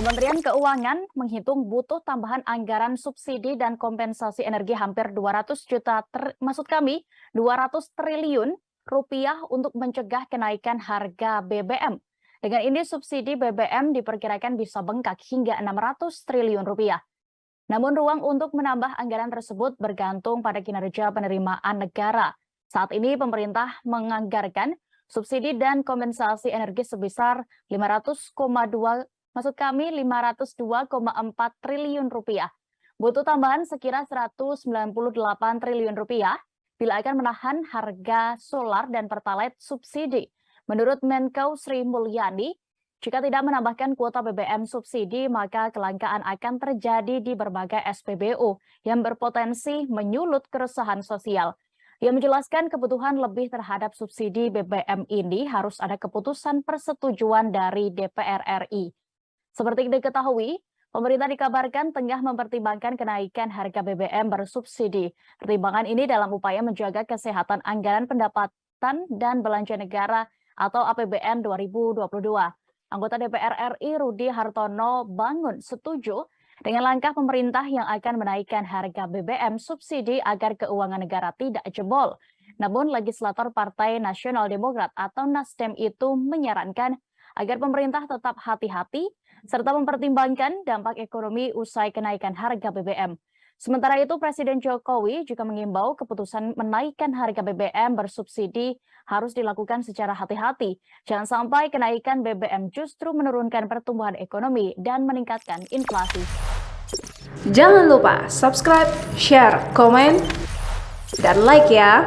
Kementerian Keuangan menghitung butuh tambahan anggaran subsidi dan kompensasi energi hampir 200 triliun rupiah untuk mencegah kenaikan harga BBM. Dengan ini subsidi BBM diperkirakan bisa bengkak hingga 600 triliun rupiah. Namun ruang untuk menambah anggaran tersebut bergantung pada kinerja penerimaan negara. Saat ini pemerintah menganggarkan subsidi dan kompensasi energi sebesar 502,4 triliun rupiah. Butuh tambahan sekira 198 triliun rupiah bila akan menahan harga solar dan pertalite subsidi. Menurut Menko Sri Mulyani, jika tidak menambahkan kuota BBM subsidi, maka kelangkaan akan terjadi di berbagai SPBU yang berpotensi menyulut keresahan sosial. Ia menjelaskan kebutuhan lebih terhadap subsidi BBM ini harus ada keputusan persetujuan dari DPR RI. Seperti diketahui, pemerintah dikabarkan tengah mempertimbangkan kenaikan harga BBM bersubsidi. Pertimbangan ini dalam upaya menjaga kesehatan anggaran pendapatan dan belanja negara atau APBN 2022. Anggota DPR RI Rudi Hartono Bangun setuju dengan langkah pemerintah yang akan menaikkan harga BBM subsidi agar keuangan negara tidak jebol. Namun legislator Partai Nasional Demokrat atau Nasdem itu menyarankan agar pemerintah tetap hati-hati serta mempertimbangkan dampak ekonomi usai kenaikan harga BBM. Sementara itu, Presiden Jokowi juga mengimbau keputusan menaikkan harga BBM bersubsidi harus dilakukan secara hati-hati. Jangan sampai kenaikan BBM justru menurunkan pertumbuhan ekonomi dan meningkatkan inflasi. Jangan lupa subscribe, share, komen, dan like ya!